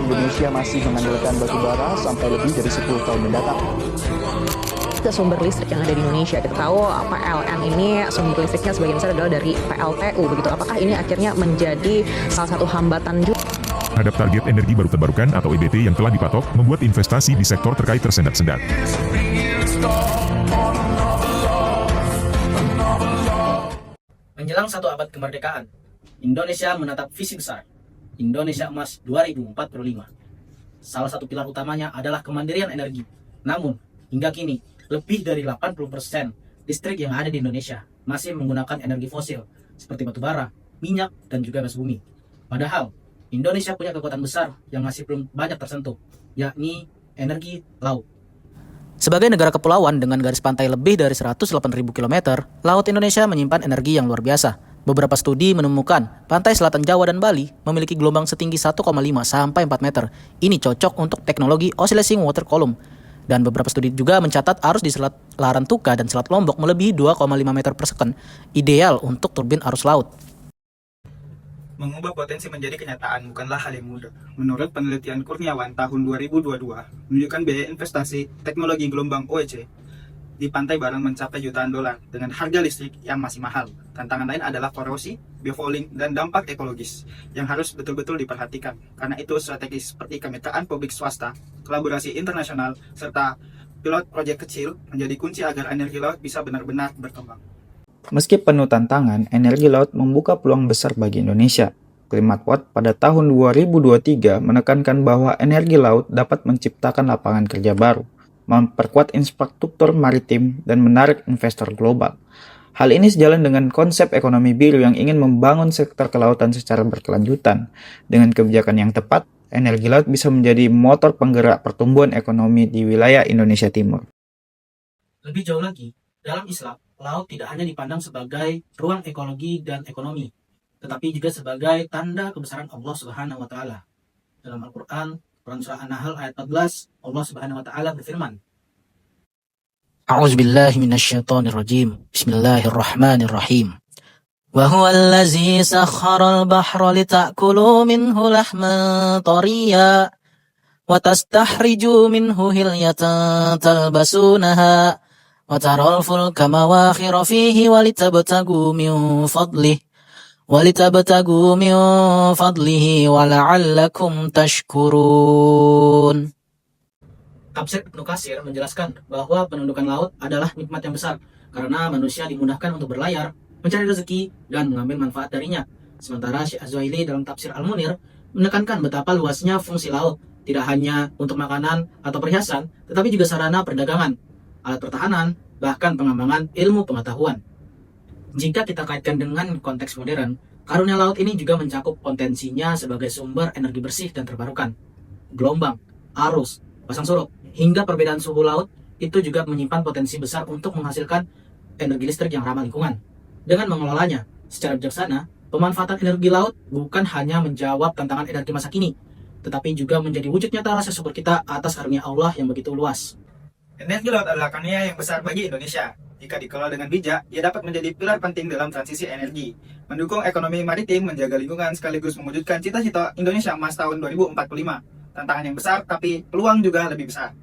Indonesia masih mengandalkan batu bara sampai lebih dari 10 tahun mendatang. Ke sumber listrik yang ada di Indonesia, kita tahu PLN ini sumber listriknya sebagian besar adalah dari PLTU begitu. Apakah ini akhirnya menjadi salah satu hambatan juga terhadap target energi baru terbarukan atau EBT yang telah dipatok, membuat investasi di sektor terkait tersendat-sendat. Menjelang 1 abad kemerdekaan, Indonesia menatap visi besar Indonesia Emas 2045. Salah satu pilar utamanya adalah kemandirian energi. Namun, hingga kini, lebih dari 80% listrik yang ada di Indonesia masih menggunakan energi fosil, seperti batu bara, minyak, dan juga gas bumi. Padahal, Indonesia punya kekuatan besar yang masih belum banyak tersentuh, yakni energi laut. Sebagai negara kepulauan dengan garis pantai lebih dari 108.000 km, Laut Indonesia menyimpan energi yang luar biasa. Beberapa studi menemukan pantai selatan Jawa dan Bali memiliki gelombang setinggi 1,5 sampai 4 meter. Ini cocok untuk teknologi oscillating water column. Dan beberapa studi juga mencatat arus di Selat Larantuka dan Selat Lombok melebihi 2,5 meter per second, ideal untuk turbin arus laut. Mengubah potensi menjadi kenyataan bukanlah hal yang mudah. Menurut penelitian Kurniawan tahun 2022, menunjukkan biaya investasi teknologi gelombang OEC di pantai barang mencapai jutaan dolar dengan harga listrik yang masih mahal. Tantangan lain adalah korosi, biofouling, dan dampak ekologis yang harus betul-betul diperhatikan. Karena itu strategi seperti kemitraan publik swasta, kolaborasi internasional, serta pilot proyek kecil menjadi kunci agar energi laut bisa benar-benar berkembang. Meski penuh tantangan, energi laut membuka peluang besar bagi Indonesia. Klimatwatt pada tahun 2023 menekankan bahwa energi laut dapat menciptakan lapangan kerja baru, memperkuat infrastruktur maritim, dan menarik investor global. Hal ini sejalan dengan konsep ekonomi biru yang ingin membangun sektor kelautan secara berkelanjutan. Dengan kebijakan yang tepat, energi laut bisa menjadi motor penggerak pertumbuhan ekonomi di wilayah Indonesia Timur. Lebih jauh lagi, dalam Islam, laut tidak hanya dipandang sebagai ruang ekologi dan ekonomi, tetapi juga sebagai tanda kebesaran Allah Subhanahu wa taala. Dalam Al-Qur'an, Quran surah An-Nahl ayat 14, Allah Subhanahu wa taala berfirman, A'udzubillahi minasyaitonirrajim. Bismillahirrahmanirrahim. Wa huwal ladzi sakhkhara al-bahra lita'kulu minhu lahman tariyya wa tastahriju minhu hilyatan talbasunaha وَتَرَى الْفُلْكَ مَوَاخِرَ فِيهِ وَلِتَبْتَغُوا مِنْ فَضْلِهِ وَلَعَلَّكُمْ تَشْكُرُونَ. Tafsir Ibnu Katsir menjelaskan bahwa penundukan laut adalah nikmat yang besar karena manusia dimudahkan untuk berlayar, mencari rezeki, dan mengambil manfaat darinya. Sementara Syekh Az-Zuhaili dalam tafsir Al-Munir menekankan betapa luasnya fungsi laut, tidak hanya untuk makanan atau perhiasan, tetapi juga sarana perdagangan, alat pertahanan, bahkan pengembangan ilmu pengetahuan. Jika kita kaitkan dengan konteks modern, karunia laut ini juga mencakup potensinya sebagai sumber energi bersih dan terbarukan. Gelombang, arus, pasang surut, hingga perbedaan suhu laut itu juga menyimpan potensi besar untuk menghasilkan energi listrik yang ramah lingkungan. Dengan mengelolanya secara bijaksana, pemanfaatan energi laut bukan hanya menjawab tantangan energi masa kini, tetapi juga menjadi wujud nyata rasa syukur kita atas karunia Allah yang begitu luas. Energi laut adalah karunia yang besar bagi Indonesia. Jika dikelola dengan bijak, ia dapat menjadi pilar penting dalam transisi energi, mendukung ekonomi maritim, menjaga lingkungan, sekaligus mewujudkan cita-cita Indonesia Emas tahun 2045. Tantangan yang besar, tapi peluang juga lebih besar.